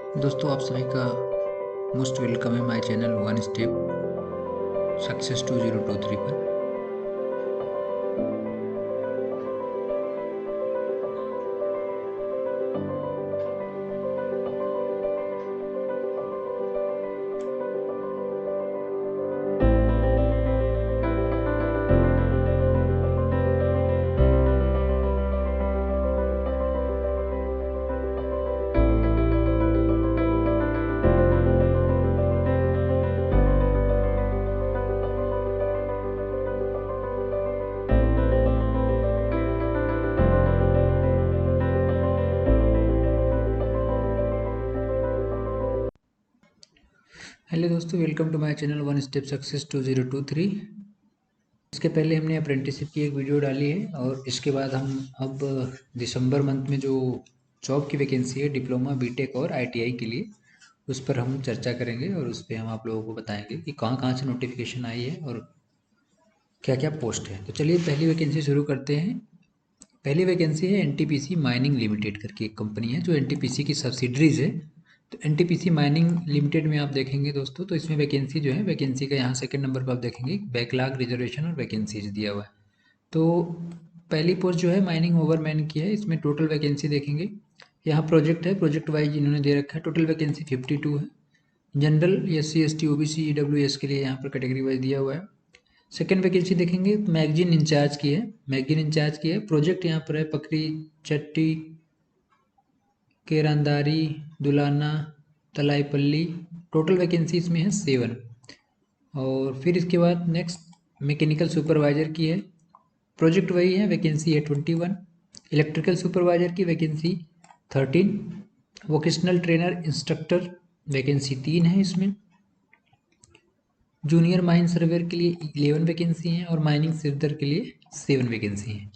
दोस्तों आप सभी का मोस्ट वेलकम है my channel one step success 2023 पर। हेलो दोस्तों, welcome to my channel one step success 2023। इसके पहले हमने अप्रेंटिसशिप की एक वीडियो डाली है और इसके बाद हम अब दिसंबर मंथ में जो जॉब की वैकेंसी है डिप्लोमा बीटेक और आईटीआई के लिए, उस पर हम चर्चा करेंगे और उस पर हम आप लोगों को बताएंगे कि कहाँ कहाँ से नोटिफिकेशन आई है और क्या क्या पोस्ट है। तो चलिए पहली वैकेंसी शुरू करते हैं। पहली वैकेंसी है एनटीपीसी माइनिंग लिमिटेड करके एक कंपनी है जो एनटीपीसी की सब्सिडरीज है। तो एनटीपीसी माइनिंग लिमिटेड में आप देखेंगे दोस्तों, तो इसमें वैकेंसी जो है, वैकेंसी का यहाँ सेकंड नंबर पर आप देखेंगे बैकलॉग रिजर्वेशन और वैकेंसीज दिया हुआ है। तो पहली पोस्ट जो है माइनिंग ओवरमैन की है। इसमें टोटल वैकेंसी देखेंगे, यहाँ प्रोजेक्ट है, प्रोजेक्ट वाइज इन्होंने दे रखा है। टोटल वैकेंसी 52 है। General SC ST OBC EWS के लिए यहाँ पर कैटेगरी वाइज दिया हुआ है। सेकेंड वैकेंसी देखेंगे मैगजीन इंचार्ज की है। मैगजीन इंचार्ज की है, प्रोजेक्ट यहाँ पर है पकड़ी चट्टी केरांदारी दुलाना तलाईपल्ली। टोटल वैकेंसी इसमें है 7। और फिर इसके बाद नेक्स्ट मैकेनिकल सुपरवाइजर की है, प्रोजेक्ट वही है, वैकेंसी है 21। इलेक्ट्रिकल सुपरवाइजर की vacancy 13। Vocational trainer instructor vacancy 3 है इसमें। जूनियर माइन सर्वेयर के लिए 11 वैकेंसी हैं और माइनिंग सिरदर के लिए 7 वैकेंसी हैं।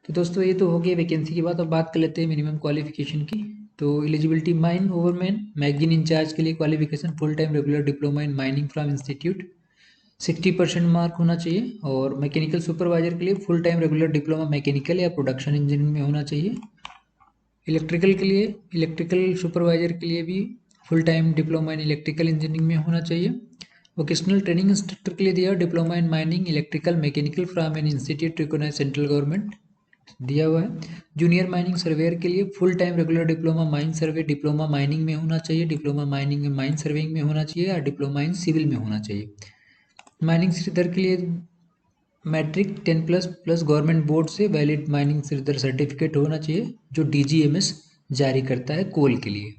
तो दोस्तों ये तो हो गई वैकेंसी की बात। अब बात कर लेते हैं मिनिमम क्वालिफिकेशन की। तो eligibility mine overman magazine in charge के लिए qualification full time regular diploma in mining from institute 60% mark होना चाहिए। और मैकेनिकल सुपरवाइजर के लिए full time regular diploma mechanical या प्रोडक्शन इंजीनियरिंग में होना चाहिए। इलेक्ट्रिकल के लिए, इलेक्ट्रिकल सुपरवाइजर के लिए भी full time diploma in electrical engineering में होना चाहिए। वोकेशनल ट्रेनिंग इंस्ट्रक्टर के लिए दिया diploma in mining electrical mechanical from an institute recognise central government दिया हुआ है। जूनियर माइनिंग सर्वेयर के लिए full time regular diploma mine survey diploma mining में होना चाहिए, डिप्लोमा माइनिंग में माइन सर्वेइंग में होना चाहिए या डिप्लोमा इन सिविल में होना चाहिए। माइनिंग श्रीधर के लिए matric 10 plus plus government board से वैलिड माइनिंग श्रीधर सर्टिफिकेट होना चाहिए जो डीजीएमएस जारी करता है कोल के लिए।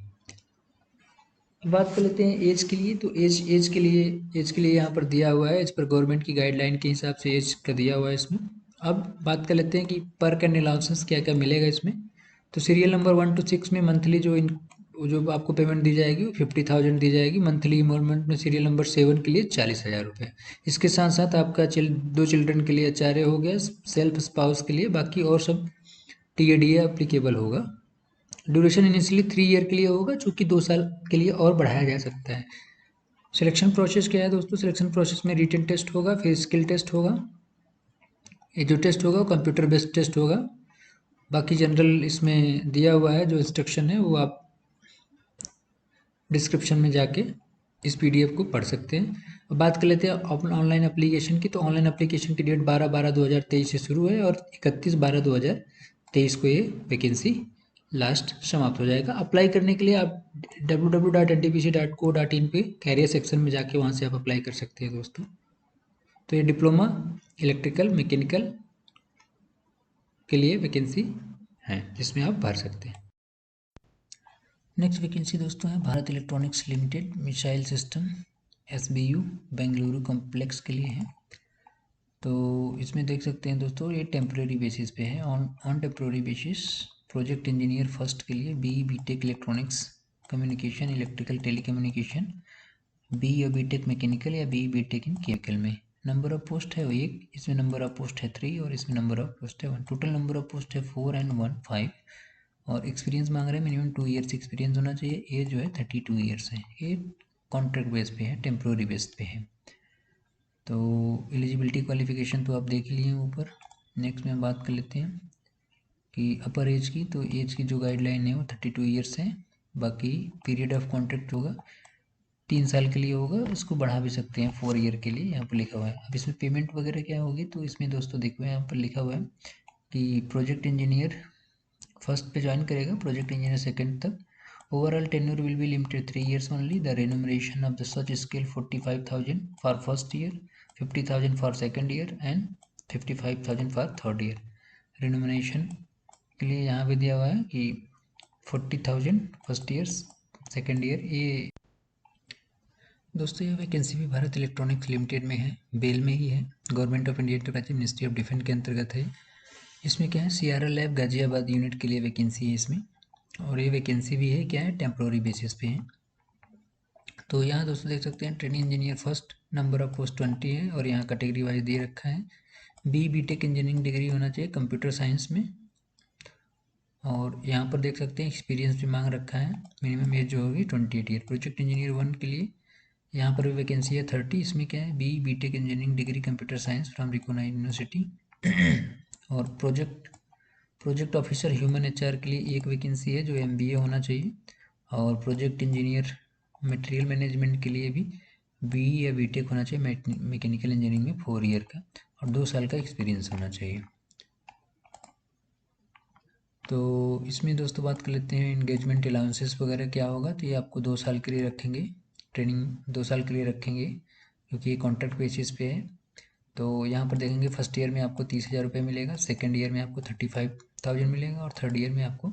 बात कर लेते हैं एज के लिए। तो एज के लिए यहाँ पर दिया हुआ है, इस पर गवर्नमेंट की गाइडलाइन के हिसाब से एज का दिया हुआ है इसमें। अब बात कर लेते हैं कि पर कैन अलाउंसेस क्या क्या मिलेगा इसमें। तो सीरियल नंबर 1 to 6 में मंथली जो आपको पेमेंट दी जाएगी वो 50,000 दी जाएगी। मंथली इनरोलमेंट में सीरियल नंबर 7 के लिए 40,000 रुपये। इसके साथ साथ आपका 2 चिल्ड्रन के लिए एचआरए हो गया, सेल्फ स्पाउस के लिए, बाकी और सब टीएडीए एप्लीकेबल होगा। ड्यूरेशन इनिशियली 3 ईयर के लिए होगा, चूँकि 2 साल के लिए और बढ़ाया जा सकता है। सिलेक्शन प्रोसेस क्या है दोस्तों? सिलेक्शन प्रोसेस में रिटन टेस्ट होगा, फिर स्किल टेस्ट होगा, ये जो टेस्ट होगा कंप्यूटर बेस्ड टेस्ट होगा। बाकी जनरल इसमें दिया हुआ है, जो इंस्ट्रक्शन है वो आप डिस्क्रिप्शन में जाके इस पीडीएफ को पढ़ सकते हैं। अब बात कर लेते हैं ऑनलाइन एप्लीकेशन की। तो ऑनलाइन एप्लीकेशन की डेट 12/12/2023 से शुरू है और 31/12/2023 को ये वैकेंसी लास्ट समाप्त हो जाएगा। अप्लाई करने के लिए आप www.ntpc.co.in पे कैरियर सेक्शन में जाके वहाँ से आप अप्लाई कर सकते हैं दोस्तों। तो ये डिप्लोमा इलेक्ट्रिकल मैकेनिकल के लिए वैकेंसी है जिसमें आप भर सकते हैं। नेक्स्ट वैकेंसी दोस्तों है Bharat electronics limited missile system SBU Bengaluru complex के लिए है। तो इसमें देख सकते हैं दोस्तों, ये टेम्प्रेरी बेसिस पे है, on temporary basis. Project engineer first के लिए BTech electronics communication electrical telecommunication, या बीटेक मैकेनिकल या बीटेक इन केमिकल में। नंबर ऑफ पोस्ट है वो 1, इसमें नंबर ऑफ पोस्ट है 3 और इसमें नंबर ऑफ पोस्ट है 1। टोटल नंबर ऑफ पोस्ट है 4 and 1 5। और एक्सपीरियंस मांग रहे हैं मिनिमम 2 ईयर्स एक्सपीरियंस होना चाहिए। एज जो है 32 ईयर्स है। ये कॉन्ट्रैक्ट बेस पे है, टेम्प्रोरी बेस पे है। तो एलिजिबिलिटी क्वालिफिकेशन तो आप देख ही लिए ऊपर। नेक्स्ट में बात कर लेते हैं कि अपर एज की। तो एज की जो गाइडलाइन है वो 32 ईयर्स है। बाकी पीरियड ऑफ कॉन्ट्रैक्ट होगा 3 साल के लिए होगा, इसको बढ़ा भी सकते हैं 4 ईयर के लिए, यहाँ पर लिखा हुआ है। अब इसमें पेमेंट वगैरह क्या होगी, तो इसमें दोस्तों देखो यहाँ पर लिखा हुआ है कि प्रोजेक्ट इंजीनियर फर्स्ट पे ज्वाइन करेगा, प्रोजेक्ट इंजीनियर सेकंड तक। Overall tenure will be limited 3 years only. The remuneration of the such scale 45,000 for first year, 50,000 for second year and 55,000 for third year. Remuneration के लिए यहाँ पे दिया हुआ है कि 40,000 फर्स्ट ईयर, सेकंड ईयर। ये दोस्तों ये वैकेंसी भी भारत इलेक्ट्रॉनिक्स लिमिटेड में है, बेल में ही है, government of India enterprise ministry of defence के अंतर्गत है। इसमें क्या है, सीआरएल लैब गाजियाबाद यूनिट के लिए वैकेंसी है इसमें, और ये वैकेंसी भी है क्या है, टेम्प्रोरी बेसिस पे है। तो यहाँ दोस्तों देख सकते हैं training engineer first, number of post 20 है, और यहाँ कैटेगरी वाइज दे रखा है। बीटेक इंजीनियरिंग डिग्री होना चाहिए कंप्यूटर साइंस में, और यहाँ पर देख सकते हैं एक्सपीरियंस भी मांग रखा है। मिनिमम एज जो होगी 28 ईयर। प्रोजेक्ट इंजीनियर 1 के लिए यहाँ पर भी वैकेंसी है 30। इसमें क्या है, BTech engineering degree computer science from recognised university. और प्रोजेक्ट ऑफिसर ह्यूमन एचआर के लिए एक वैकेंसी है जो एमबीए होना चाहिए। और प्रोजेक्ट इंजीनियर मटेरियल मैनेजमेंट के लिए भी बीई या बीटेक होना चाहिए मैकेनिकल इंजीनियरिंग में 4 ईयर का, और 2 साल का एक्सपीरियंस होना चाहिए। तो इसमें दोस्तों बात कर लेते हैं इंगेजमेंट अलाउंसेस वगैरह क्या होगा। तो ये आपको 2 साल के लिए रखेंगे, ट्रेनिंग 2 साल के लिए रखेंगे, क्योंकि ये कॉन्ट्रैक्ट बेसिस पे है। तो यहाँ पर देखेंगे फर्स्ट ईयर में आपको 30,000 रुपये मिलेगा, सेकेंड ईयर में आपको 35,000 मिलेगा, और थर्ड ईयर में आपको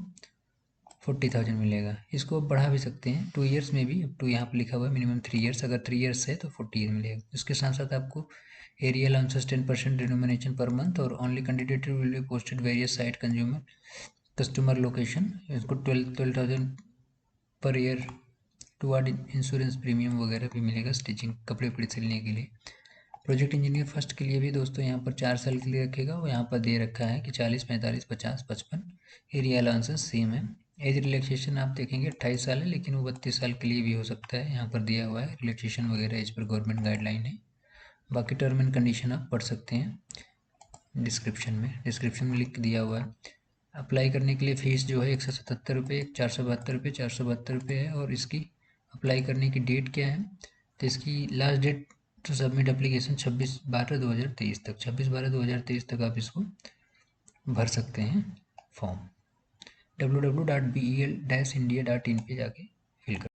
40,000 मिलेगा। इसको आप बढ़ा भी सकते हैं 2 ईयर्स में भी, अब टू यहाँ पर लिखा हुआ है मिनिमम 3 ईयर्स, अगर 3 ईयर्स है तो 40 ईयर मिलेगा। इसके साथ साथ आपको एरिया अलाउंसेस 10% रिनोमिनेशन पर मंथ, और only candidate will be posted various site customer location. इसको 12,000 per year toward insurance premium वगैरह भी मिलेगा स्टिचिंग कपड़े वपड़े सिलने के लिए। प्रोजेक्ट इंजीनियर फर्स्ट के लिए भी दोस्तों यहाँ पर 4 साल के लिए रखेगा, वो यहाँ पर दे रखा है कि 40, 45, 50, 55। एरिया अलाउंसेस सेम है। एज रिलैक्सेशन आप देखेंगे 28 साल है, लेकिन वो 32 साल के लिए भी हो सकता है, यहाँ पर दिया हुआ है रिलैक्सेशन वगैरह एज पर गवर्नमेंट गाइडलाइन है। बाकी टर्म एंड कंडीशन आप पढ़ सकते हैं डिस्क्रिप्शन में लिख दिया हुआ है। अप्लाई करने के लिए फ़ीस जो है 177 रुपये, 472 रुपये है। और इसकी अप्लाई करने की डेट क्या है, तो इसकी last date to submit application 26/12/2023 तक, 26/12/2023 तक आप इसको भर सकते हैं फॉर्म। www.bel-india.in पे जाके फिल कर।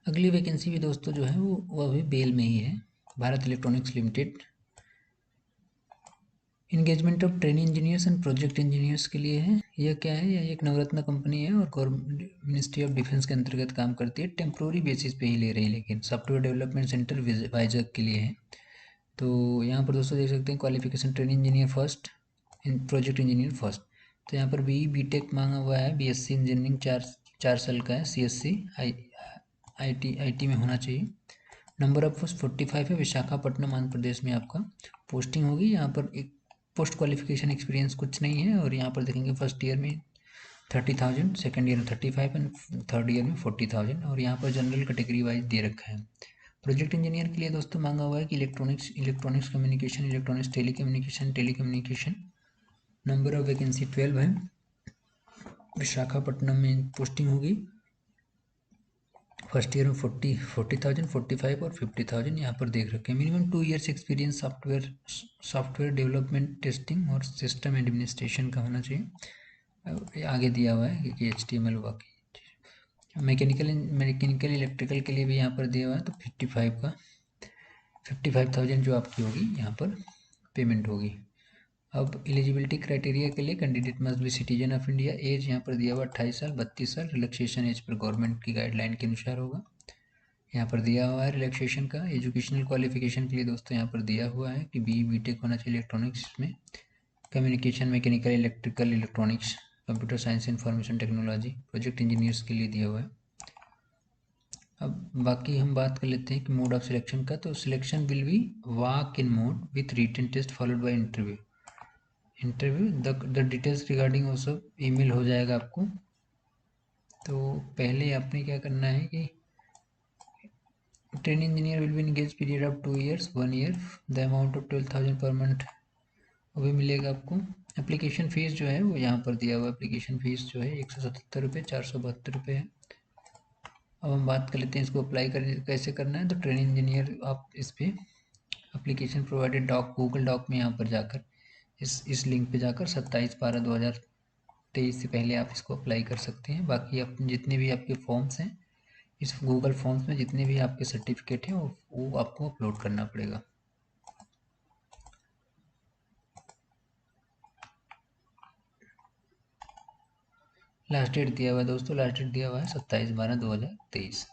अगली वैकेंसी भी दोस्तों जो है वो अभी बेल में ही है, Bharat electronics limited. Engagement of training engineers and project engineers के लिए है। यह क्या है, यह एक नवरत्न कंपनी है और गवर्नमेंट मिनिस्ट्री ऑफ डिफेंस के अंतर्गत काम करती है। टेम्प्रोरी बेसिस पे ही ले रही है, लेकिन सॉफ्टवेयर डेवलपमेंट सेंटर वाइजग के लिए है। तो यहाँ पर दोस्तों देख सकते हैं qualification training engineer first, project engineer first. तो यहाँ पर बीटेक मांगा हुआ है, बीएससी इंजीनियरिंग 4 साल का है, सीएससी आईटी में होना चाहिए। नंबर ऑफ पोस्ट 45 है, विशाखापट्टनम आंध्र प्रदेश में आपका पोस्टिंग होगी। यहाँ पर एक पोस्ट क्वालिफिकेशन एक्सपीरियंस कुछ नहीं है, और यहाँ पर देखेंगे फर्स्ट ईयर में 30,000, सेकेंड ईयर में 35 एंड थर्ड ईयर में 40,000, और यहाँ पर जनरल कैटेगरी वाइज दे रखा है। प्रोजेक्ट इंजीनियर के लिए दोस्तों मांगा हुआ है कि electronics communication, electronics telecommunication. Number of vacancy 12 है, विशाखापट्टनम में पोस्टिंग होगी। फर्स्ट ईयर में 40,000, 45 और 50,000 यहाँ पर देख रखे हैं। Minimum 2 years experience software development, testing और सिस्टम एडमिनिस्ट्रेशन का होना चाहिए। आगे दिया हुआ है कि HTML बाकी मैकेनिकल इलेक्ट्रिकल के लिए भी यहाँ पर दिया हुआ है। तो 55,000 जो आपकी होगी यहाँ पर पेमेंट होगी। अब एलिजिबिलिटी क्राइटेरिया के लिए candidate must be citizen of India. Age यहाँ पर दिया हुआ 28 साल, 32 साल। रिलैक्सेशन एज पर गवर्नमेंट की गाइडलाइन के अनुसार होगा। यहाँ पर दिया हुआ है रिलैक्सेशन का। एजुकेशनल क्वालिफिकेशन के लिए दोस्तों यहाँ पर दिया हुआ है कि बीटेक होना चाहिए इलेक्ट्रॉनिक्स में, communication, mechanical, electrical, electronics, computer science, information technology. Project engineers के लिए दिया हुआ है। अब बाकी हम बात कर लेते हैं कि मोड ऑफ सिलेक्शन का। तो selection will be walk in mode with written test followed by interview. The details regarding वो सब ईमेल हो जाएगा आपको। तो पहले आपने क्या करना है कि training engineer will be engage period of 2 years, 1 year, the amount of 12,000 per month वो भी मिलेगा आपको। एप्लीकेशन फ़ीस जो है वो यहाँ पर दिया हुआ है। एप्लीकेशन फ़ीस जो है 177 रुपये, 472 रुपये है। अब हम बात कर लेते हैं इसको अप्लाई कर कैसे करना है। तो ट्रेनिंग इंजीनियर आप इस पर application provided doc Google doc में यहाँ पर जाकर इस लिंक पे जाकर 27/12/2023 से पहले आप इसको अप्लाई कर सकते हैं। बाकी आप जितने भी आपके फॉर्म्स हैं इस गूगल फॉर्म्स में जितने भी आपके सर्टिफिकेट हैं वो आपको अपलोड करना पड़ेगा। लास्ट डेट दिया हुआ है दोस्तों, लास्ट डेट दिया हुआ है 27/12/2023।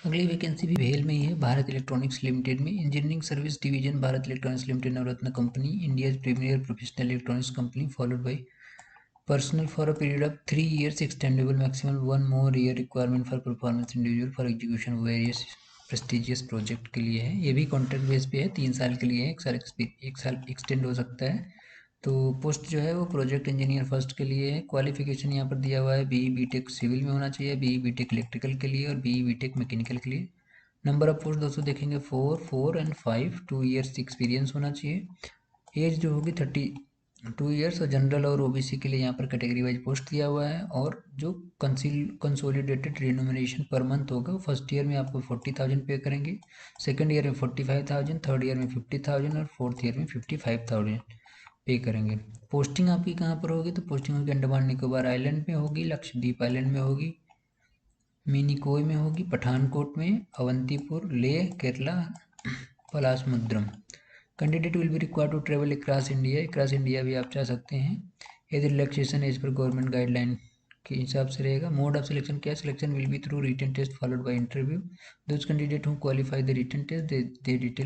अगली वैकेंसी भी भेल में ही है, भारत इलेक्ट्रॉनिक्स लिमिटेड में। Engineering service division, Bharat electronics limited, Navratna company, India premier professional electronics company, followed by personal for a period of 3 years extendable maximum 1 more year requirement for performance individual for execution various prestigious project के लिए है। ये भी contract base पे है, 3 साल के लिए है, 1 साल एक्सटेंड हो सकता है। तो पोस्ट जो है वो प्रोजेक्ट इंजीनियर फर्स्ट के लिए है। क्वालिफिकेशन यहाँ पर दिया हुआ है बीई बीटेक सिविल में होना चाहिए, बीई बीटेक इलेक्ट्रिकल के लिए और बीई बीटेक मैकेनिकल के लिए। नंबर ऑफ पोस्ट दोस्तों देखेंगे 4, 4 एंड 5, 2 years एक्सपीरियंस होना चाहिए। एज जो होगी 32 years और जनरल और ओबीसी के लिए यहाँ पर कैटेगरी वाइज पोस्ट दिया हुआ है। और जो कंसोलिडेटेड रिन्यूमरेशन पर मंथ होगा, फर्स्ट ईयर में आपको 40,000 पे करेंगे, सेकंड ईयर में 45,000, थर्ड ईयर में 50,000 और फोर्थ ईयर में 55,000 पे करेंगे। पोस्टिंग आपकी कहाँ पर होगी? तो पोस्टिंग होगी अंडमान निकोबार आइलैंड में होगी, लक्षद्वीप आइलैंड में होगी, मिनिकोय में होगी, पठानकोट में, Awantipur, Leh, Kerala, Palasamudram. Candidate will be required to travel across India भी आप जा सकते हैं। यदि रिलैक्सेशन एज पर गवर्नमेंट गाइडलाइन के हिसाब से रहेगा। मोड ऑफ सिलेक्शन क्या? Selection will be through written test followed by interview. Those candidate who qualify the written test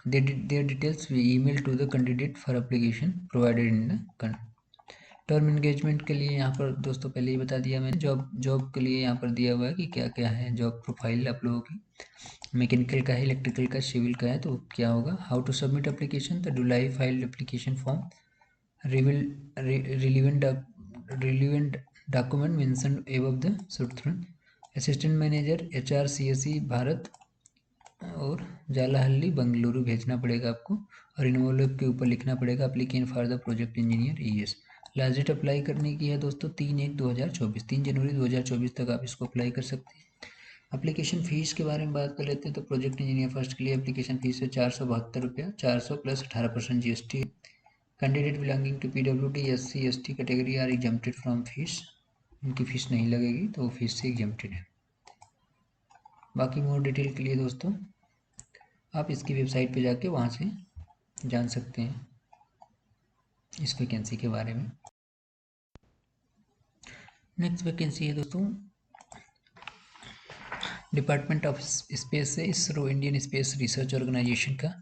their details we email to the candidate for application provided in the term engagement के लिए यहाँ पर दोस्तों पहले ही बता दिया मैंने। जॉब के लिए यहाँ पर दिया हुआ है कि क्या क्या है जॉब प्रोफाइल आप लोगों की। मैकेनिकल का है, इलेक्ट्रिकल का, सिविल का है, तो क्या होगा? How to submit application? The duly filled application form relevant document mention above the सूत्रन। Assistant manager HR CSE Bharat और जालाहल्ली बंगलुरु भेजना पड़ेगा आपको। और इन्वॉल्व के ऊपर लिखना पड़ेगा applicant for the project engineer ES। Last date apply करने की है दोस्तों 3/1/2024, 3 जनवरी 2024 तक आप इसको अप्लाई कर सकते हैं। एप्लीकेशन फ़ीस के बारे में बात कर लेते हैं। तो प्रोजेक्ट इंजीनियर फर्स्ट के लिए एप्लीकेशन फ़ीस है 472 रुपया, 400 plus 18% GST। Candidate belonging to PWD SC ST category are exempted from fees, उनकी फ़ीस नहीं लगेगी, तो वो फीस से एग्जम्प्टेड है। बाकी मोर डिटेल के लिए दोस्तों आप इसकी वेबसाइट पे जाके वहाँ से जान सकते हैं इस वैकेंसी के बारे में। नेक्स्ट वैकेंसी है दोस्तों डिपार्टमेंट ऑफ स्पेस से ISRO, Indian space research organisation का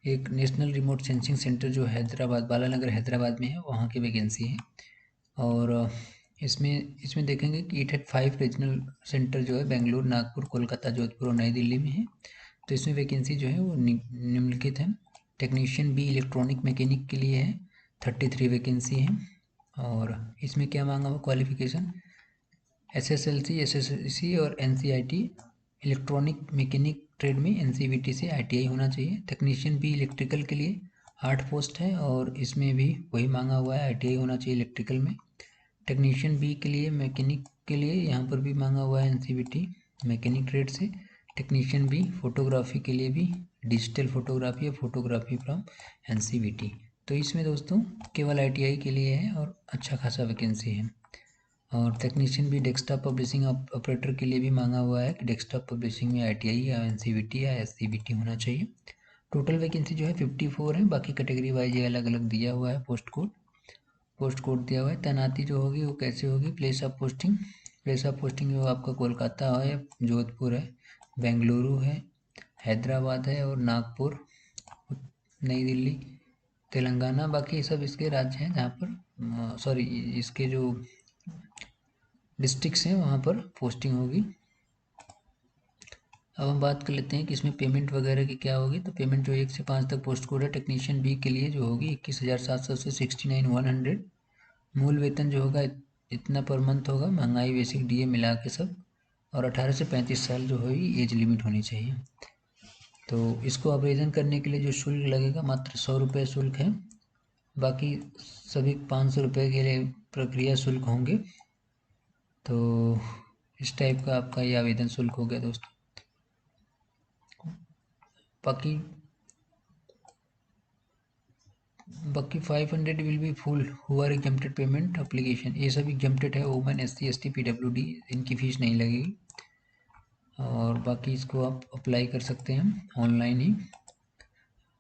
एक नेशनल रिमोट सेंसिंग सेंटर जो हैदराबाद, बालानगर हैदराबाद में है, वहाँ की वैकेंसी है। और इसमें देखेंगे कि इट हैड 5 रीजनल सेंटर जो है बेंगलुरु, नागपुर, कोलकाता, जोधपुर और नई दिल्ली में है। तो इसमें वैकेंसी जो है वो निम्नलिखित है। टेक्नीशियन बी इलेक्ट्रॉनिक मैकेनिक के लिए है, 33 वैकेंसी है। और इसमें क्या मांगा हुआ? क्वालिफिकेशन SSLC, SSLC और NCIT, इलेक्ट्रॉनिक मैकेनिक ट्रेड में NCVT से ITI होना चाहिए। टेक्नीशियन बी इलेक्ट्रिकल के लिए 8 पोस्ट है और इसमें भी वही मांगा हुआ है, ITI होना चाहिए इलेक्ट्रिकल में। टेक्नीशियन बी के लिए मैकेनिक के लिए यहाँ पर भी मांगा हुआ है NCVT मैकेनिक ट्रेड से। टेक्नीशियन बी फोटोग्राफी के लिए भी डिजिटल फोटोग्राफी या फोटोग्राफी फ्रॉम NCVT। तो इसमें दोस्तों केवल ITI के लिए है और अच्छा खासा वैकेंसी है। और टेक्नीशियन भी डेस्कटॉप पब्लिशिंग ऑपरेटर के लिए भी मांगा हुआ है कि डेस्कटॉप पब्लिशिंग में ITI या NCVT या SCVT होना चाहिए। टोटल वैकेंसी जो है 54 है। बाकी कैटेगरी वाइज ये अलग अलग दिया हुआ है, पोस्ट कोड दिया हुआ है। तैनाती जो होगी वो कैसे होगी? प्लेस ऑफ पोस्टिंग जो आपका कोलकाता है, जोधपुर है, बेंगलुरु है, हैदराबाद है और नागपुर, नई दिल्ली, तेलंगाना। बाकी सब इसके राज्य हैं जहाँ पर सॉरी इसके जो डिस्ट्रिक्ट्स हैं वहाँ पर पोस्टिंग होगी। अब हम बात कर लेते हैं कि इसमें पेमेंट वगैरह की क्या होगी। तो पेमेंट जो 1 से 5 तक पोस्ट कोड है। टेक्नीशियन बी के लिए जो होगी 21,700 से 69,100। मूल वेतन जो होगा इतना पर मंथ होगा, महंगाई बेसिक DA मिला के सब। और 18 से 35 साल जो होगी एज लिमिट होनी चाहिए। तो इसको आवेदन करने के लिए जो शुल्क लगेगा मात्र 100 रुपये शुल्क है, बाकी सभी 500 रुपये के लिए प्रक्रिया शुल्क होंगे। तो इस टाइप का आपका ये आवेदन शुल्क हो गया दोस्तों। बाकी 500 will be full who are exempted payment application, ये सब एग्जम्प्टेड है, वुमेन SC ST PWD, इनकी फीस नहीं लगेगी। और बाकी इसको आप अप्लाई कर सकते हैं ऑनलाइन ही।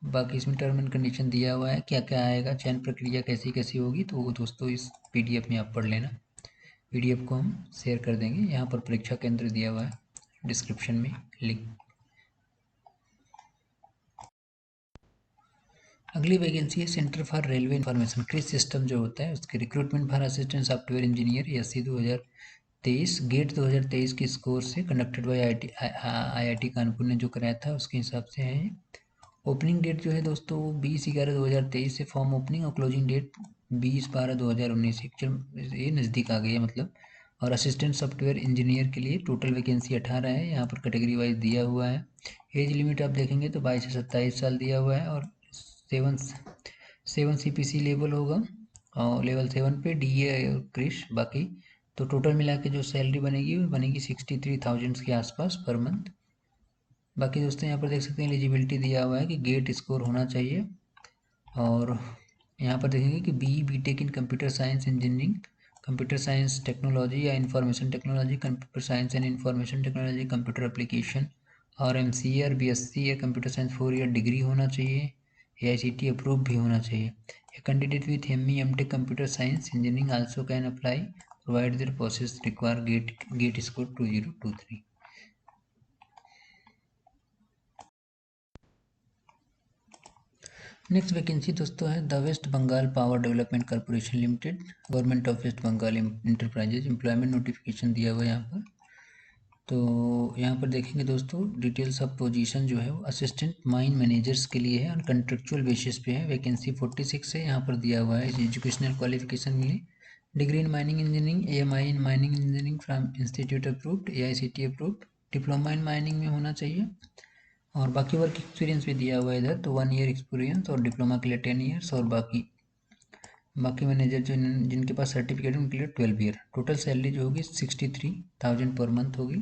बाकी इसमें टर्म एंड कंडीशन दिया हुआ है, क्या क्या आएगा, चयन प्रक्रिया कैसी कैसी होगी, तो वो दोस्तों इस PDF में आप पढ़ लेना। PDF को हम शेयर कर देंगे, यहाँ पर परीक्षा केंद्र दिया हुआ है डिस्क्रिप्शन में लिंक। अगली वैकेंसी है centre for railway information CRIS system जो होता है उसके recruitment for assistant software engineer SC 2023 GATE 2023 के स्कोर से कंडक्टेड बाय IIT कानपुर ने जो कराया था उसके हिसाब से है। ओपनिंग डेट जो है दोस्तों 20/11/2023 से फॉर्म ओपनिंग, और क्लोजिंग डेट 20/12/2019, ये नज़दीक आ गई है मतलब। और असिस्टेंट सॉफ्टवेयर इंजीनियर के लिए टोटल वैकेंसी 18 है, यहाँ पर कैटेगरी वाइज दिया हुआ है। एज लिमिट आप देखेंगे तो 22 से 27 साल दिया हुआ है, और 7 CPC लेवल होगा, और लेवल 7 पे DA और क्रिश। बाकी तो टोटल मिला के जो सैलरी बनेगी वो बनेगी 63,000 के आसपास पर मंथ। बाकी दोस्तों यहाँ पर देख सकते हैं एलिजिबिलिटी दिया हुआ है कि गेट स्कोर होना चाहिए, और यहाँ पर देखेंगे कि BTech in computer science engineering, computer science technology या information technology, computer science and information technology, computer application, और MCA और BSc या कंप्यूटर साइंस 4 ईयर डिग्री होना चाहिए, AICTE अप्रूव भी होना चाहिए। A candidate with ME MTech computer science engineering also can apply provide their process require gate score 2023। Next vacancy दोस्तों है the West Bengal power development corporation limited, government of waste Bengal enterprises, employment notification दिया हुआ है यहाँ पर। तो यहाँ पर देखेंगे दोस्तों डिटेल्स ऑफ पोजीशन जो है वो असिस्टेंट माइन मैनेजर्स के लिए है, और कंट्रेक्चुअल बेसिस पे है। वैकेंसी 46 है, यहाँ पर दिया हुआ है। एजुकेशनल क्वालिफिकेशन मिले degree in mining engineering, AMI in mining engineering from institute approved, AICTE approved, diploma in mining में होना चाहिए। और बाकी वर्क एक्सपीरियंस भी दिया हुआ है इधर, तो 1 ईयर एक्सपीरियंस, और डिप्लोमा के लिए 10 ईयर्स, और बाकी मैनेजर जो जिनके पास सर्टिफिकेट है उनके लिए 12 ईयर। टोटल सैलरी जो होगी 63,000 पर मंथ होगी।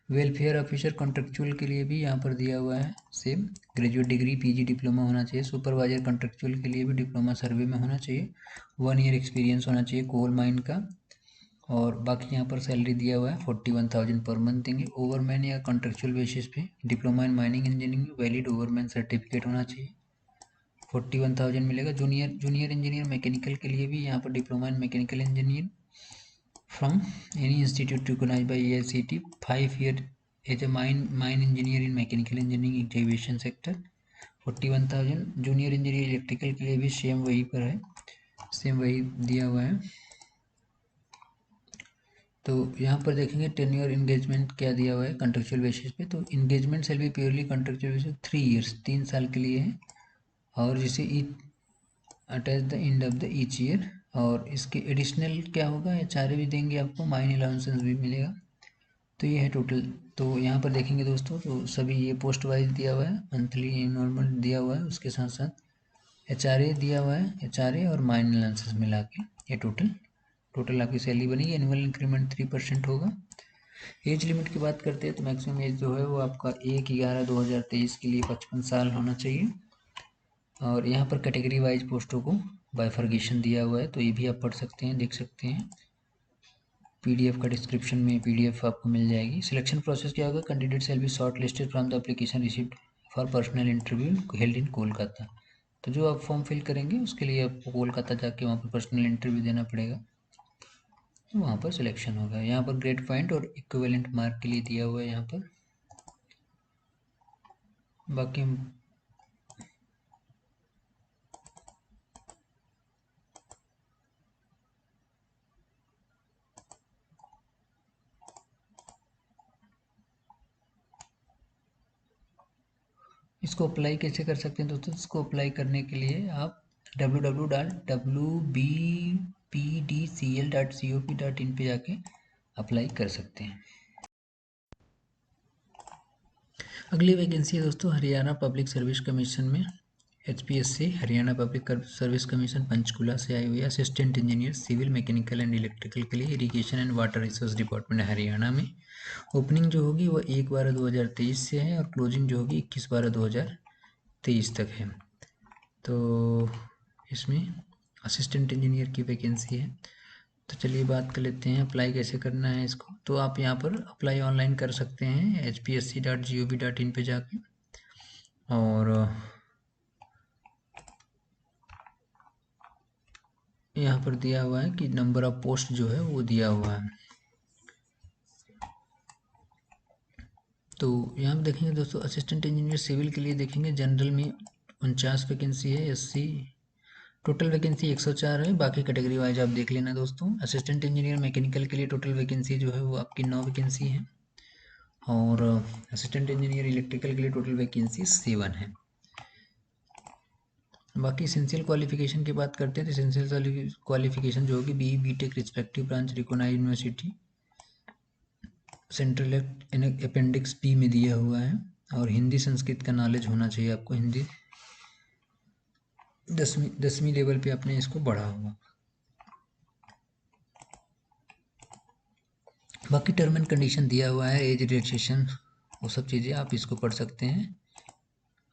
वेलफेयर ऑफिसर कॉन्ट्रेक्चुअल के लिए भी यहाँ पर दिया हुआ है same, graduate degree PG diploma होना चाहिए। सुपरवाइजर कॉन्ट्रेक्चुअल के लिए भी डिप्लोमा सर्वे में होना चाहिए, 1 ईयर एक्सपीरियंस होना चाहिए कोल माइन का। और बाकी यहाँ पर सैलरी दिया हुआ है 41,000 पर मंथ देंगे। ओवरमैन या कॉन्ट्रेक्चुअल बेसिस पे diploma in mining engineering valid ओवरमैन certificate होना चाहिए, 41,000 मिलेगा। जूनियर इंजीनियर मैकेनिकल के लिए भी यहाँ पर diploma in mechanical engineer from any institute recognised by AICTE, 5 year as a mine engineer in mechanical engineering activation sector, 41,000। Junior engineer electrical के लिए भी सेम वही पर है, सेम वही दिया हुआ है। तो यहाँ पर देखेंगे टेन्योर इंगेजमेंट क्या दिया हुआ है कॉन्ट्रेक्चुअल बेसिस पे, तो engagement shall be purely contractual basis 3 years, 3 साल के लिए है, और जिसे attach the end of the each year. और इसके एडिशनल क्या होगा, HRA भी देंगे आपको, माइन अलाउंसेस भी मिलेगा। तो ये है टोटल। तो यहाँ पर देखेंगे दोस्तों तो सभी ये पोस्ट वाइज दिया हुआ है, मंथली नॉर्मल दिया हुआ है, उसके साथ साथ HRA दिया हुआ है, HRA और माइन अलाउंसेस मिला के ये टोटल आपकी सैलरी बनेगी। एनुअल इंक्रीमेंट 3% होगा। एज लिमिट की बात करते हैं तो मैक्सिमम एज जो है वो आपका 1/11/2023 के लिए 55 साल होना चाहिए। और यहाँ पर कैटेगरी वाइज पोस्टों को बाइफर्गेशन दिया हुआ है, तो ये भी आप पढ़ सकते हैं, देख सकते हैं। PDF का डिस्क्रिप्शन में PDF आपको मिल जाएगी। सिलेक्शन प्रोसेस क्या होगा, candidate shall be short listed from the application received for personal interview held in Kolkata. तो जो आप फॉर्म फिल करेंगे उसके लिए आपको कोलकाता जाके वहाँ पर पर्सनल इंटरव्यू देना पड़ेगा, तो वहाँ पर सिलेक्शन होगा। यहाँ पर ग्रेड पॉइंट और इक्विवेलेंट मार्क के लिए दिया हुआ है यहाँ पर। बाकी इसको अप्लाई कैसे कर सकते हैं दोस्तों, इसको अप्लाई करने के लिए आप www.wbpdcl.cop.in पे जाके अप्लाई कर सकते हैं। अगली वैकेंसी है दोस्तों हरियाणा पब्लिक सर्विस कमीशन में, HPSC Haryana public service commission Panchkula से आई हुई है। Assistant engineer civil mechanical and electrical के लिए irrigation and water resource department Haryana में। ओपनिंग जो होगी वो 1/12/2023 से है और क्लोजिंग जो होगी 21/12/2023 तक है। तो इसमें असिस्टेंट इंजीनियर की वैकेंसी है। तो चलिए बात कर लेते हैं अप्लाई कैसे करना है इसको। तो आप यहाँ पर अप्लाई ऑनलाइन कर सकते हैं hpsc.gov.in पे जाके, और यहाँ पर दिया हुआ है कि नंबर ऑफ पोस्ट जो है वो दिया हुआ है। तो यहाँ पर देखेंगे दोस्तों असिस्टेंट इंजीनियर सिविल के लिए देखेंगे जनरल में 49 वैकेंसी है, SC टोटल वैकेंसी 104 है। बाकी कैटेगरी वाइज आप देख लेना दोस्तों। असिस्टेंट इंजीनियर मैकेनिकल के लिए टोटल वैकेंसी जो है वो आपकी 9 वैकेंसी है, और असिस्टेंट इंजीनियर इलेक्ट्रिकल के लिए टोटल वैकेंसी 7 है। बाकी इसेंशियल क्वालिफिकेशन की बात करते हैं तो इसेंशियल क्वालिफिकेशन जो होगी BE/BTech respective branch recognised university central appendix B में दिया हुआ है, और हिंदी संस्कृत का नॉलेज होना चाहिए आपको। हिंदी 10वीं लेवल पे आपने इसको पढ़ा होगा। बाकी टर्म एंड कंडीशन दिया हुआ है, एज रिलैक्सेशन, वो सब चीज़ें आप इसको पढ़ सकते हैं।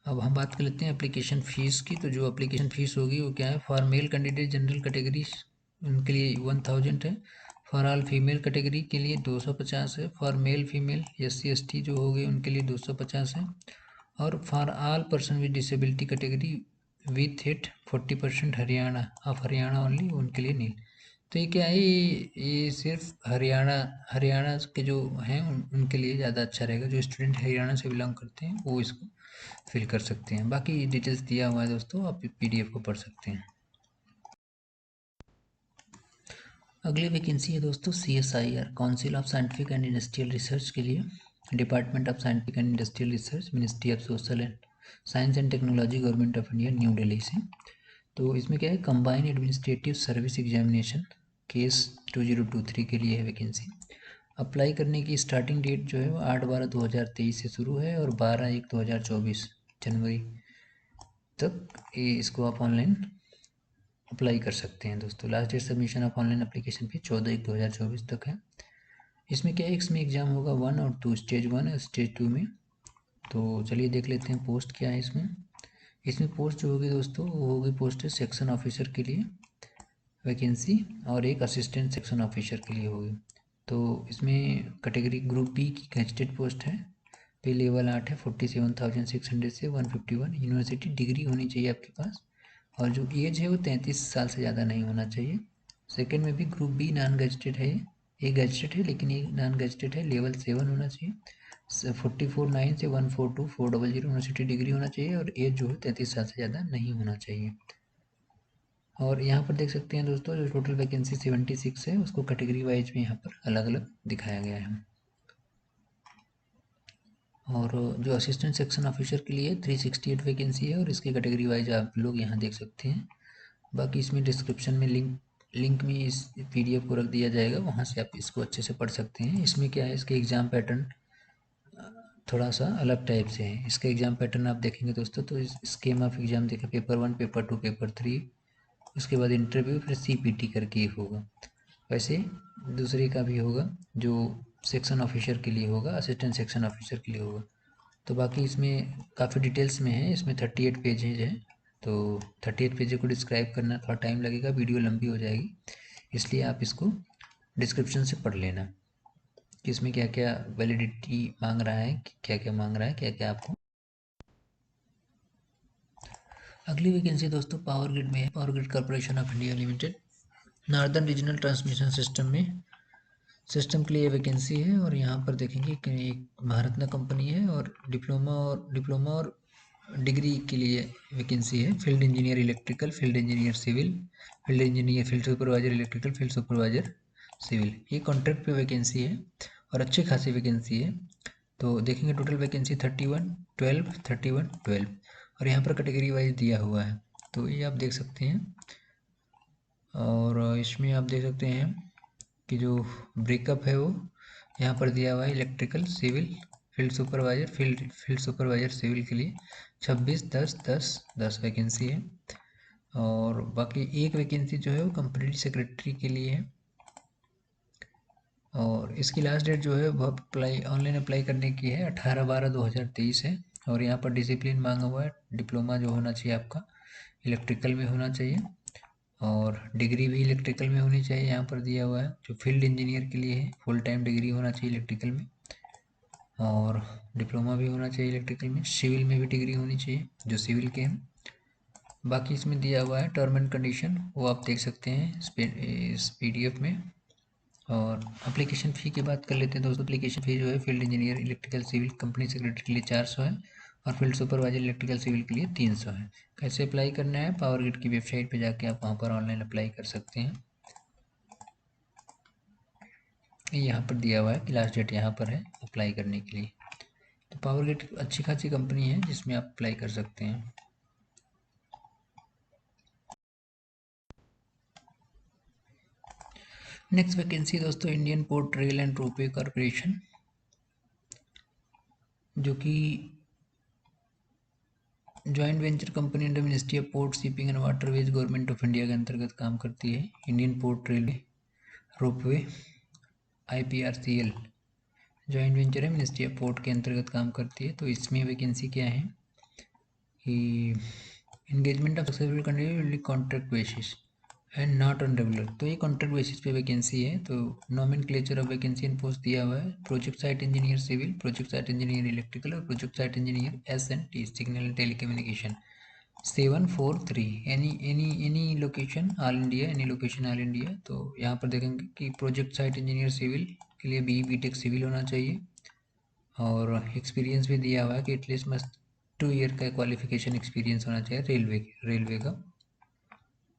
अब हम बात कर लेते हैं एप्लीकेशन फ़ीस की। तो जो एप्लीकेशन फ़ीस होगी वो क्या है, for male candidate general category उनके लिए 1000 है, फॉर ऑल फीमेल कैटेगरी के लिए 250 है, फॉर मेल फीमेल SC/ST जो हो गए उनके लिए 250 है, और for all person with disability category with it 40% Haryana of Haryana only उनके लिए नील। तो ये क्या है, ये सिर्फ हरियाणा के जो हैं उनके लिए ज़्यादा अच्छा रहेगा। जो स्टूडेंट हरियाणा से बिलोंग करते हैं वो इसको फिल कर सकते हैं। बाकी डिटेल्स दिया हुआ है दोस्तों, आप PDF को पढ़ सकते हैं। अगली वैकेंसी है दोस्तों CSIR council of scientific and industrial research के लिए, department of scientific and industrial research, ministry of social and science and technology, government of India, new Delhi से। तो इसमें क्या है, combined administrative service examination case 2023 के लिए है वैकेंसी। अप्लाई करने की स्टार्टिंग डेट जो है वो 8/12/2023 से शुरू है, और 12/1/2024 जनवरी तक ये इसको आप ऑनलाइन अप्लाई कर सकते हैं दोस्तों। Last date submission of online application भी 14/1/2024 तक है। इसमें क्या है, इसमें एग्ज़ाम होगा 1 और 2, स्टेज 1 और स्टेज 2 में। तो चलिए देख लेते हैं पोस्ट क्या है इसमें। इसमें पोस्ट जो होगी दोस्तों वो होगी पोस्ट है सेक्शन ऑफिसर के लिए वैकेंसी, और एक असिस्टेंट सेक्शन ऑफिसर के लिए होगी। तो इसमें कैटेगरी ग्रुप बी की गैजेटेड पोस्ट है, पे लेवल 8 है, 47,600 से 151। यूनिवर्सिटी डिग्री होनी चाहिए आपके पास, और जो एज है वो 33 साल से ज़्यादा नहीं होना चाहिए। सेकंड में भी ग्रुप बी नॉन गैजेटेड है, ये गैजेटेड है लेकिन ये नॉन गैजेटेड है, लेवल 7 होना चाहिए। 44,900 से 142,400 यूनिवर्सिटी डिग्री होना चाहिए, और एज जो है 33 साल से ज़्यादा नहीं होना चाहिए। और यहाँ पर देख सकते हैं दोस्तों जो टोटल वैकेंसी 76 है उसको कैटेगरी वाइज में यहाँ पर अलग अलग दिखाया गया है। और जो असिस्टेंट सेक्शन ऑफिसर के लिए 368 वैकेंसी है, और इसकी कैटेगरी वाइज आप लोग यहाँ देख सकते हैं। बाकी इसमें डिस्क्रिप्शन में लिंक में इस PDF को रख दिया जाएगा, वहाँ से आप इसको अच्छे से पढ़ सकते हैं। इसमें क्या है, इसके एग्ज़ाम पैटर्न थोड़ा सा अलग टाइप से है। इसका एग्ज़ाम पैटर्न आप देखेंगे दोस्तों तो इस स्कीम ऑफ एग्ज़ाम देखें, पेपर 1, पेपर 2, पेपर 3, उसके बाद इंटरव्यू, फिर CPT करके एक होगा। वैसे दूसरे का भी होगा जो सेक्शन ऑफिसर के लिए होगा, असिस्टेंट सेक्शन ऑफिसर के लिए होगा। तो बाकी इसमें काफ़ी डिटेल्स में है, इसमें 38 पेजेज है। तो 38 पेज को डिस्क्राइब करना थोड़ा टाइम लगेगा, वीडियो लंबी हो जाएगी, इसलिए आप इसको डिस्क्रिप्शन से पढ़ लेना कि इसमें क्या क्या वैलिडिटी मांग रहा है, क्या क्या मांग रहा है, क्या क्या आपको। अगली वैकेंसी दोस्तों पावर ग्रिड में है, power grid corporation of India limited, northern regional transmission system में सिस्टम के लिए वैकेंसी है। और यहाँ पर देखेंगे कि एक भारतना कंपनी है, और डिप्लोमा और डिग्री के लिए वैकेंसी है। Field engineer electrical, field engineer civil, field engineer, field supervisor electrical, field supervisor civil, ये कॉन्ट्रैक्ट पे वैकेंसी है और अच्छी खासी वैकेंसी है। तो देखेंगे टोटल वैकेंसी 31, 12, 31, 12, और यहाँ पर कैटेगरी वाइज दिया हुआ है, तो ये आप देख सकते हैं। और इसमें आप देख सकते हैं कि जो ब्रेकअप है वो यहाँ पर दिया हुआ है, electrical, civil, field supervisor civil के लिए 26/10/10 वैकेंसी है। और बाकी एक वैकेंसी जो है वो कंपनी सेक्रेटरी के लिए है। और इसकी लास्ट डेट जो है वो ऑनलाइन अप्लाई करने की है 18/12/2023 है। और यहाँ पर डिसिप्लिन मांगा हुआ है, डिप्लोमा जो होना चाहिए आपका इलेक्ट्रिकल में होना चाहिए, और डिग्री भी इलेक्ट्रिकल में होनी चाहिए। यहाँ पर दिया हुआ है जो फील्ड इंजीनियर के लिए है, फुल टाइम डिग्री होना चाहिए इलेक्ट्रिकल में, और डिप्लोमा भी होना चाहिए इलेक्ट्रिकल में। सिविल में भी डिग्री होनी चाहिए जो सिविल के हैं। बाकी इसमें दिया हुआ है टर्म एंड कंडीशन, वो आप देख सकते हैं इस PDF में। और एप्लीकेशन फ़ी की बात कर लेते हैं दोस्तों। एप्लीकेशन फ़ी जो है field engineer electrical civil company secretary के लिए 400 है, और फील्ड सुपरवाइजर इलेक्ट्रिकल सिविल के लिए 300 है। कैसे अप्लाई करना है, पावर ग्रिड की वेबसाइट पे जाके आप वहाँ पर ऑनलाइन अप्लाई कर सकते हैं। यहाँ पर दिया हुआ है कि लास्ट डेट यहाँ पर है अप्लाई करने के लिए। तो पावर ग्रिड अच्छी खासी कंपनी है जिसमें आप अप्लाई कर सकते हैं। नेक्स्ट वैकेंसी दोस्तों Indian port rail and ropeway corporation, जो कि joint venture company under ministry of port shipping and waterways government of India के अंतर्गत काम करती है। Indian port railway ropeway IPRCL joint venture है, मिनिस्ट्री ऑफ पोर्ट के अंतर्गत काम करती है। तो इसमें वैकेंसी क्या है कि engagement of successful candidate contract basis and not on regular, तो ये कॉन्ट्रैक्ट बेसिस पे वैकेंसी है। तो nomenclature of vacancy and post दिया हुआ है, project site engineer civil, project site engineer electrical, और project site engineer SNT signal and telecommunication 743 any location all India, any location all India. तो यहाँ पर देखेंगे कि प्रोजेक्ट साइट इंजीनियर सिविल के लिए BTech सिविल होना चाहिए, और एक्सपीरियंस भी दिया हुआ है कि एटलीस्ट मस्ट 2 ईयर का क्वालिफिकेशन एक्सपीरियंस होना चाहिए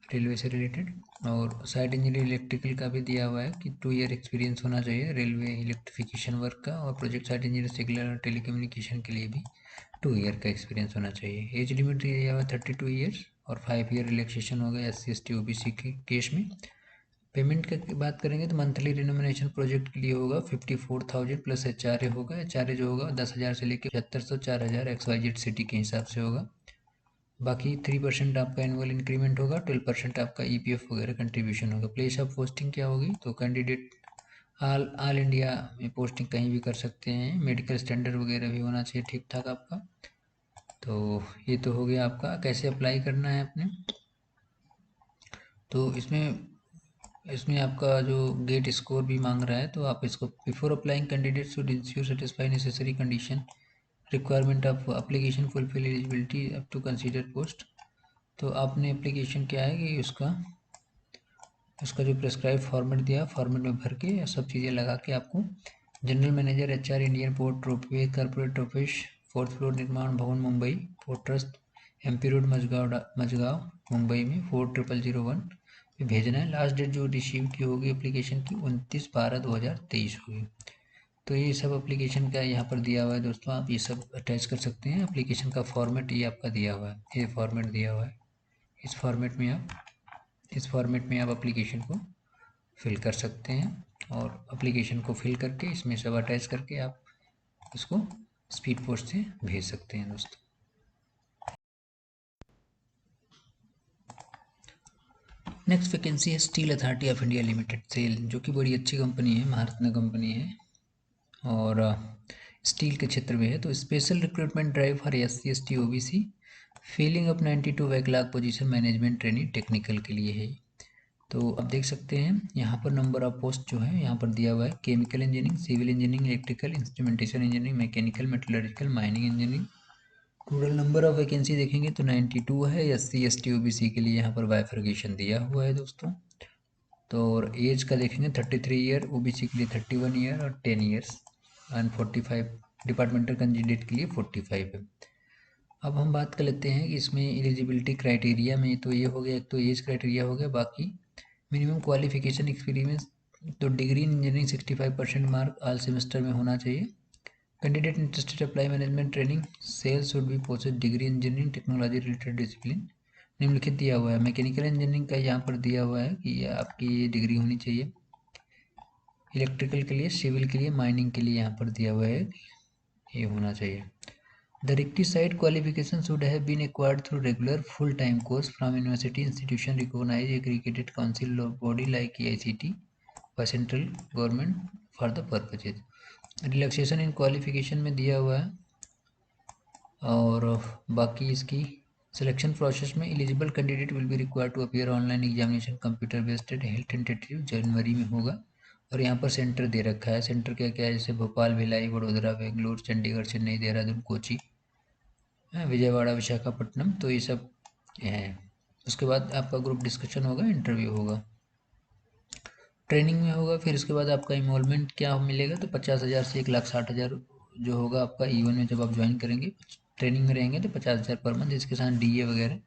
रेलवे से रिलेटेड। और साइट इंजीनियर इलेक्ट्रिकल का भी दिया हुआ है कि 2 ईयर एक्सपीरियंस होना चाहिए रेलवे इलेक्ट्रिफिकेशन वर्क का, और प्रोजेक्ट साइट इंजीनियर सिग्नल और टेलीकम्युनिकेशन के लिए भी 2 ईयर का एक्सपीरियंस होना चाहिए। एज लिमिट दिया हुआ है 32 ईयर्स, और 5 ईयर रिलैक्सेशन होगा SC ST OBC के केस में। पेमेंट की बात करेंगे तो मंथली रिनोमिनेशन प्रोजेक्ट के लिए होगा 54,000 प्लस HRA होगा। HRA जो होगा 10,000 से लेकर 7500 4,000 XYZ सिटी के हिसाब से होगा। बाकी 3% आपका एनुअल इंक्रीमेंट होगा, 12% आपका EPF वगैरह कंट्रीब्यूशन होगा। प्लेस ऑफ पोस्टिंग क्या होगी, तो कैंडिडेट ऑल इंडिया में पोस्टिंग कहीं भी कर सकते हैं। मेडिकल स्टैंडर्ड वगैरह भी होना चाहिए ठीक ठाक आपका। तो ये तो हो गया आपका कैसे अप्लाई करना है अपने। तो इसमें आपका जो गेट स्कोर भी मांग रहा है, तो आप इसको before applying candidate should ensure satisfy necessary condition requirement of application fulfil eligibility up to consider post. तो आपने एप्लीकेशन क्या है कि उसका जो प्रेस्क्राइब फॉर्मेट दिया फॉर्मेट में भर के सब चीज़ें लगा के आपको general manager HR Indian port ropeway corporate office 4th floor Nirman Bhavan Mumbai, port trust MP road Mazgaon Mumbai में 40001 पे भेजना है। लास्ट डेट जो रिसीव की होगी एप्लीकेशन की 29/12/2023 होगी। तो ये सब एप्लीकेशन का यहाँ पर दिया हुआ है दोस्तों, आप ये सब अटैच कर सकते हैं। एप्लीकेशन का फॉर्मेट ये आपका दिया हुआ है, ये फॉर्मेट दिया हुआ है। इस फॉर्मेट में आप एप्लीकेशन को फिल कर सकते हैं, और एप्लीकेशन को फिल करके इसमें सब अटैच करके आप इसको स्पीड पोस्ट से भेज सकते हैं दोस्तों। नेक्स्ट वैकेंसी है steel authority of India limited SAIL, जो कि बड़ी अच्छी कंपनी है, महारत्न कंपनी है, और स्टील के क्षेत्र में है। तो special recruitment drive for SC ST OBC filling up 92 backlog position management training technical के लिए है। तो आप देख सकते हैं यहाँ पर नंबर ऑफ पोस्ट जो है यहाँ पर दिया हुआ है, chemical engineering, civil engineering, electrical, instrumentation engineering, mechanical, metallurgical, mining engineering. Total number of vacancy देखेंगे तो 92 है। SC ST OBC के लिए यहाँ पर बाइफर्केशन दिया हुआ है दोस्तों। तो और एज का देखेंगे 33 ईयर, OBC के लिए 31 ईयर और 10 ईयर्स, एंड 45 डिपार्टमेंटल कैंडिडेट के लिए 45 है। अब हम बात कर लेते हैं कि इसमें एलिजिबिलिटी क्राइटेरिया में, तो ये हो गया, एक तो एज क्राइटेरिया हो गया, बाकी मिनिमम क्वालिफिकेशन एक्सपीरियंस तो degree in engineering 65% mark all semester में होना चाहिए। Candidate interested apply management training sales should be possess degree engineering technology related discipline निम्नलिखित दिया हुआ है। मैकेनिकल इंजीनियरिंग का यहाँ पर दिया हुआ है कि आपकी ये डिग्री होनी चाहिए। इलेक्ट्रिकल के लिए, सिविल के लिए, माइनिंग के लिए यहाँ पर दिया हुआ है ये होना चाहिए। The requisite qualification should have been acquired through regular full-time course from university institution recognized accredited council or body like AICT by central government for the purposes. Relaxation in qualification में दिया हुआ है, और बाकी इसकी सिलेक्शन प्रोसेस में eligible candidate will be required to appear online examination computer based held tentative जनवरी में होगा। और यहाँ पर सेंटर दे रखा है, सेंटर क्या क्या है, जैसे भोपाल, भिलाई, वडोदरा, बेंगलुरु, चंडीगढ़, चेन्नई, देहरादून, कोची, विजयवाड़ा, विशाखापट्टनम, तो ये सब है। उसके बाद आपका ग्रुप डिस्कशन होगा, इंटरव्यू होगा, ट्रेनिंग में होगा। फिर उसके बाद आपका इन्वॉल्वमेंट क्या मिलेगा, तो 50,000 से 1,60,000 जो होगा आपका E1 में जब आप ज्वाइन करेंगे, ट्रेनिंग में रहेंगे तो 50,000 पर मंथ, इसके साथ DA वगैरह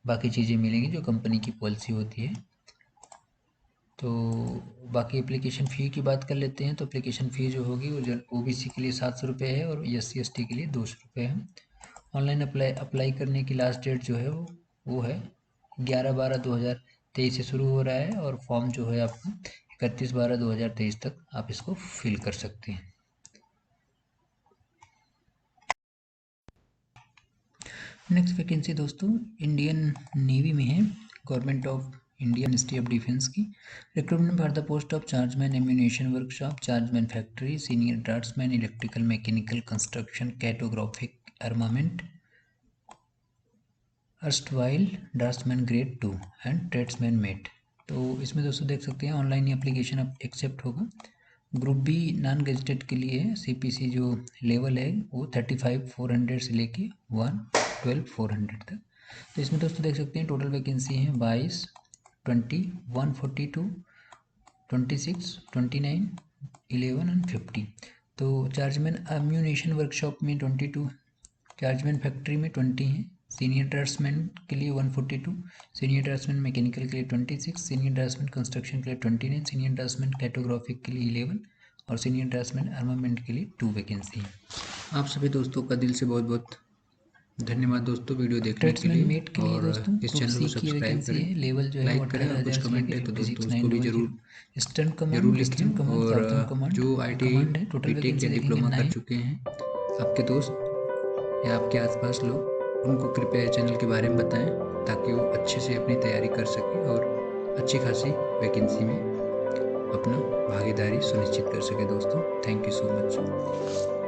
बाकी चीज़ें मिलेंगी जो कंपनी की पॉलिसी होती है। तो बाकी एप्लीकेशन फ़ी की बात कर लेते हैं। तो एप्लीकेशन फ़ी जो होगी वो OBC के लिए 700 रुपये है और SC ST के लिए 200 रुपये है। ऑनलाइन अप्लाई करने की लास्ट डेट जो है वो है 11/12/2023 से शुरू हो रहा है, और फॉर्म जो है आपका 31/12/2023 तक आप इसको फिल कर सकते हैं। नेक्स्ट वैकेंसी दोस्तों इंडियन नेवी में है, government of India, ministry of defence की। Recruitment for the post of chargeman ammunition workshop, chargeman factory, senior draughtsman electrical mechanical construction cartographic armament, erstwhile draughtsman grade 2 and tradesman mate. तो इसमें दोस्तों देख सकते हैं online application अब accept होगा। Group B non gazetted के लिए है। CPC जो लेवल है वो 35,400 से लेके 112,400 तक। तो इसमें दोस्तों देख सकते हैं टोटल वैकेंसी है 22, 20, 142, 26, 29, 11 एंड 50। तो चार्जमैन एम्यूनेशन वर्कशॉप में 22, चार्जमैन फैक्ट्री में 20 है, सीनियर ड्राफ्ट्समैन के लिए 142, सीनियर ड्राफ्ट्समैन मैकेनिकल के लिए 26, सीनियर ड्राफ्ट्समैन कंस्ट्रक्शन के लिए 29, सीनियर ड्राफ्ट्समैन कैटोग्राफिक के लिए 11 और सीनियर ड्राफ्ट्समैन आर्मामेंट के लिए 2 वैकेंसी है। आप सभी दोस्तों का दिल से बहुत बहुत धन्यवाद दोस्तों वीडियो देखने के लिए। मेट के लिए और दोस्तों इस ग्रुप चैनल सी को की सब्सक्राइब वैकेंसी है, करें, लेवल जो है वो लाइक करें, और कुछ 18,000 से कमेंट लेके है तो दोस्तों उसको भी 56,900। जरूर ईस्टर्न कमांड, जरूर लिखें। ईस्टर्न कमांड, और साउथर्न कमांड जो ITI कमांड है। टोटल BTech वैकेंसी या देखेंगे डिप्लोमा कर 9। चुके हैं आपके दोस्त या आपके आसपास लोग, उनको कृपया चैनल के बारे में बताएं ताकि वो अच्छे से अपनी तैयारी कर सकें और अच्छी खासी वैकेंसी में अपना भागीदारी सुनिश्चित कर सके दोस्तों। Thank you so much.